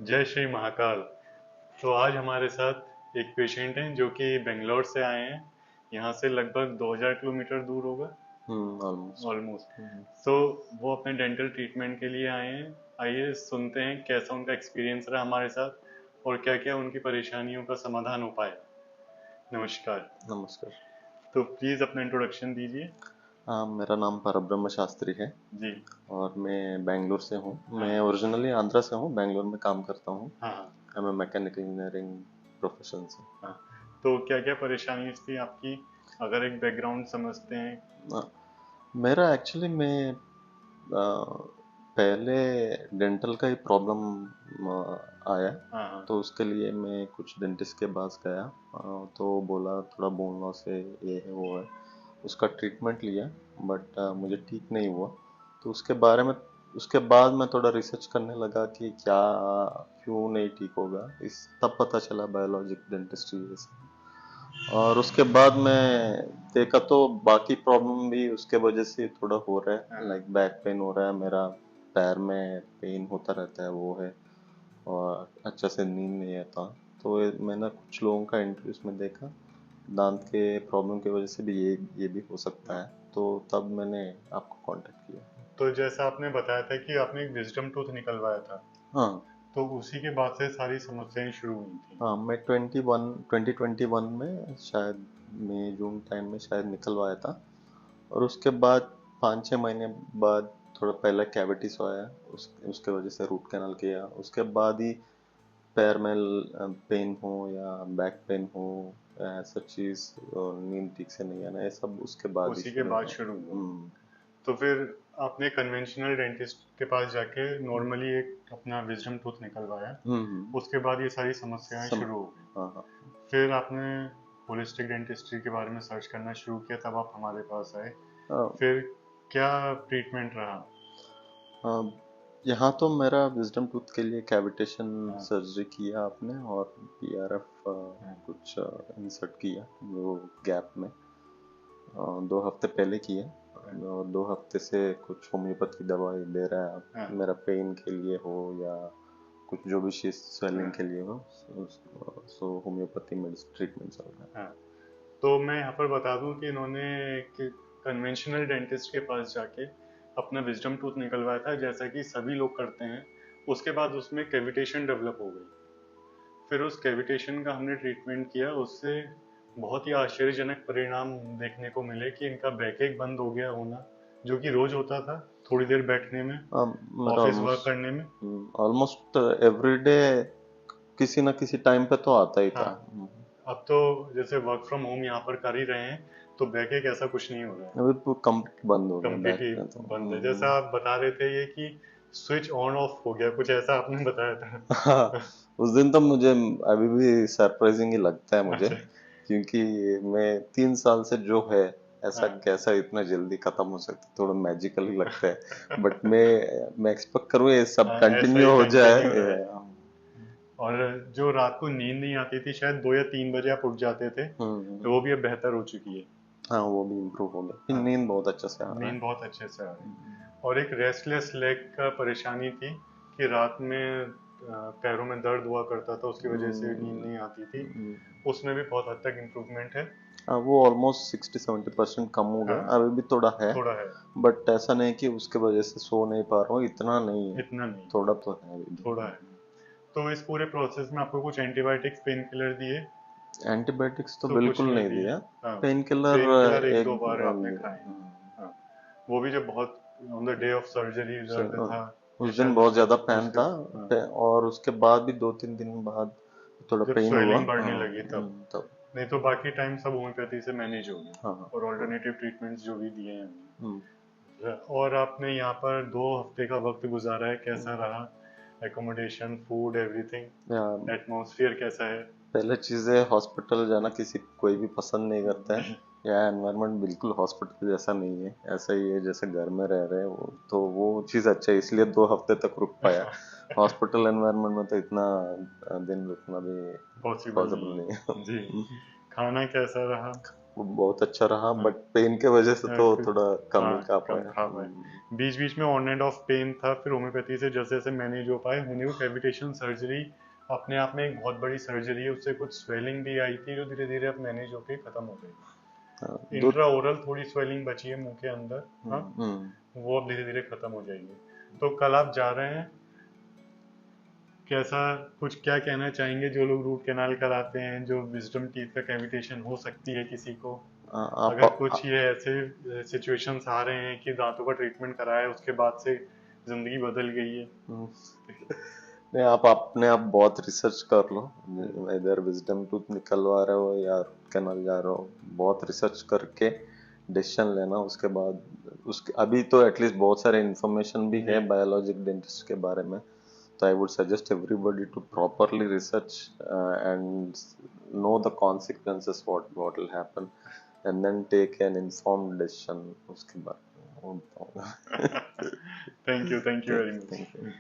जय श्री महाकाल। तो आज हमारे साथ एक पेशेंट हैं जो कि बेंगलोर से आए हैं। यहाँ से लगभग 2000 किलोमीटर दूर होगा ऑलमोस्ट। ऑलमोस्ट। तो वो अपने डेंटल ट्रीटमेंट के लिए आए हैं। आइए सुनते हैं कैसा उनका एक्सपीरियंस रहा हमारे साथ और क्या क्या उनकी परेशानियों का समाधान हो पाया। नमस्कार। नमस्कार। तो प्लीज़ अपना इंट्रोडक्शन दीजिए। मेरा नाम परब्रह्म शास्त्री है जी। और मैं बेंगलोर से हूँ। हाँ मैं ओरिजिनली आंध्रा से हूँ, बेंगलोर में काम करता हूँ। हाँ हाँ मैं मैकेनिकल इंजीनियरिंग प्रोफेशन से। हाँ। तो क्या क्या परेशानी थी आपकी, अगर एक बैकग्राउंड समझते हैं। अ, मेरा एक्चुअली मैं पहले डेंटल का ही प्रॉब्लम आया, हाँ हाँ। तो उसके लिए मैं कुछ डेंटिस्ट के पास गया। तो बोला थोड़ा बोन लॉस है, ये है वो है। उसका ट्रीटमेंट लिया, बट मुझे ठीक नहीं हुआ। तो उसके बाद मैं थोड़ा रिसर्च करने लगा कि क्या क्यों नहीं ठीक होगा। इस तब पता चला बायोलॉजिक डेंटिस्ट्री जैसे। और उसके बाद मैं देखा तो बाकी प्रॉब्लम भी उसके वजह से थोड़ा हो रहा है, हाँ लाइक बैक पेन हो रहा है मेरा, पैर में पेन होता रहता है वो है, और अच्छा से नींद नहीं आता। तो मैंने कुछ लोगों का इंटरव्यू में देखा, दांत के प्रॉब्लम की वजह से भी ये भी हो सकता हाँ। है। तो तब मैंने आपको कांटेक्ट किया। तो जैसा आपने बताया था कि आपने एक विजडम टूथ निकलवाया था, हाँ तो उसी के बाद से सारी समस्याएं शुरू हुई थी। हाँ, मैं 2021 में शायद मई जून टाइम में शायद निकलवाया था। और उसके बाद 5-6 महीने बाद थोड़ा पहले कैविटीज आया, उसके वजह से रूट कैनल किया। उसके बाद ही पैर में पेन हो या बैक पेन हो या ऐसा चीज, और नींद ठीक से नहीं आना, ये सब उसके बाद ही उसी के शुरू बाद हुआ। शुरू हुआ। तो फिर आपने कन्वेंशनल डेंटिस्ट के पास जाके नॉर्मली एक अपना विजडम टूथ निकलवाया। हम्म। उसके बाद ये सारी समस्याएं सम शुरू हो गई। हाँ हाँ। फिर आपने होलिस्टिक डेंटिस्ट्री के बारे में सर्च करना शुरू किया, तब आप हमारे पास आए। हाँ, फिर क्या ट्रीटमेंट रहा। यहाँ तो मेरा विजडम टूथ के लिए कैविटेशन हाँ सर्जरी किया आपने, और पीआरएफ हाँ कुछ इंसर्ट किया वो गैप में, 2 हफ्ते पहले किया। हाँ और 2 हफ्ते से कुछ होम्योपैथ की दवाई दे रहा है आप, हाँ मेरा पेन के लिए हो या कुछ जो भी चीज स्वेलिंग हाँ के लिए हो। सो होम्योपैथी मेडिसिन ट्रीटमेंट चल रहा है। हाँ। तो मैं यहाँ पर बता दूं कि इन्होंने कन्वेंशनल डेंटिस्ट के पास जाके अपना विजडम टूथ निकलवाया था, जैसा कि सभी लोग करते हैं। उसके बाद उसमें कैविटेशन डेवलप हो गई। फिर उस कैविटेशन का हमने ट्रीटमेंट किया, उससे बहुत ही आश्चर्यजनक परिणाम देखने को मिले कि इनका बैकएक बंद हो गया होना, जो कि रोज होता था थोड़ी देर बैठने में, मेरा ऑफिस वर्क ऑलमोस्ट करने में। ऑलमोस्ट एवरी डे किसी ना किसी टाइम पे तो आता ही था। हाँ। अब तो जैसे वर्क फ्रॉम होम यहाँ पर कर ही रहे हैं, तो बैकएक ऐसा कुछ नहीं हो रहा है। अभी तो कंप्लीट बंद हो गया कंप्लीट बैक ही पे तो। बंद है। जैसा आप बता रहे थे ये कि स्विच ऑन ऑफ हो गया, कुछ ऐसा आपने बताया हाँ, था। उस दिन तो मुझे अभी भी सरप्राइजिंग ही लगता है मुझे, अच्छा। क्योंकि मैं 3 साल से जो है, ऐसा हाँ। कैसा इतना जल्दी खत्म हो सकता है, थोड़ा मैजिकल ही लगता है। बट मैं एक्सपेक्ट करूँ ये सब हाँ, ऐसा ही कंटिन्यू हो जाए। कंटिन्यू रहे। और जो रात को नींद नहीं आती थी, शायद 2 या 3 बजे आप उठ जाते थे, तो हम्म। वो भी अब बेहतर हो चुकी है। हाँ, वो भी इम्प्रूव हो गया, फिर हाँ, नींद बहुत अच्छे से आ रहा है। नींद बहुत अच्छे से आ रही। और एक रेस्टलेस लेग का परेशानी थी कि रात में पैरों में दर्द हुआ करता था, उसकी वजह से नींद हम्म, नहीं आती थी। हम्म। उसमें भी बहुत हद तक इम्प्रूवमेंट है। हाँ, वो ऑलमोस्ट 60-70% कम हो गया, हाँ, अभी भी थोड़ा है। थोड़ा है। बट ऐसा नहीं कि उसके वजह से सो नहीं पा रहा हूँ, इतना नहीं है, इतना नहीं, थोड़ा तो है अभी थोड़ा भी। है। तो इस पूरे प्रोसेस में आपको कुछ एंटीबायोटिक्स, पेन किलर दिए? एंटीबायोटिक्स तो तो कुछ बिल्कुल नहीं नहीं दिए। दिया। हाँ, पेन किलर पेन किलर एक एक दो बार आपने मिला। खाए। हाँ, वो भी जब बहुत on the day of surgery दर्द स- था, या उस दिन शायद बहुत ज्यादा पेन उसके। था। हाँ, और उसके बाद भी 2-3 दिन बाद थोड़ा जब पेन हुआ। स्वेलिंग बढ़ने हाँ, लगी तब। तब। नहीं तो बाकी टाइम सब होम्योपैथी से मैनेज हो गया, हाँ हाँ। और ऑल्टरनेटिव ट्रीटमेंट्स जो भी दिए हैं हम्म, हमने। और आपने यहाँ पर 2 हफ्ते का वक्त गुजारा है, कैसा हम्म। रहा? एकोमोडेशन, फूड, या एवरीथिंग, एटमॉस्फेयर कैसा है? पहले चीज है, हॉस्पिटल जाना किसी कोई भी पसंद नहीं करता है। नहीं। या एनवायरनमेंट बिल्कुल हॉस्पिटल जैसा नहीं है, ऐसा ही है जैसे घर में रह रहे हैं वो, तो वो चीज अच्छा है, इसलिए 2 हफ्ते तक रुक पाया। हॉस्पिटल एनवायरनमेंट में तो इतना दिन रुकना भी पॉसिबल पॉसिबल नहीं नहीं है जी। है। खाना कैसा रहा? वो बहुत अच्छा रहा, हाँ, बट पेन के वजह से तो फिर थोड़ा कम ही हाँ खा कम पाया। खा पाए। बीच बीच में ऑन एंड ऑफ पेन था, फिर होम्योपैथी से जैसे जैसे मैनेज हो पाए होने को। कैविटेशन सर्जरी अपने आप में एक बहुत बड़ी सर्जरी है, उससे कुछ स्वेलिंग भी आई थी जो धीरे धीरे अब मैनेज होके खत्म हो गई। हाँ, दो। इंट्रा ओरल थोड़ी स्वेलिंग बची है मुंह के अंदर। हाँ, हम्म। वो अब धीरे धीरे खत्म हो जाएगी। तो कल आप जा रहे हैं, कैसा, कुछ क्या कहना चाहेंगे जो लोग रूट कैनाल कराते हैं, जो विजडम टीथ का कैविटेशन हो सकती है किसी को? आप अगर कुछ ये ऐसे सिचुएशंस आ रहे हैं कि दांतों का ट्रीटमेंट कराया उसके बाद से जिंदगी बदल गई है। नहीं, आप अपने आप बहुत रिसर्च कर लो, इधर विजडम टूथ निकलवा रहे हो या कैनाल जा रहे हो, बहुत रिसर्च करके डिसीजन लेना। उसके बाद उसके अभी तो एटलीस्ट बहुत सारे इंफॉर्मेशन भी जी। है बायोलॉजिक डेंटिस्ट के बारे में, so I would suggest everybody to properly research and know the consequences, what will happen, and then take an informed decision उसके बाद। Thank you Thank very you, much. thank you.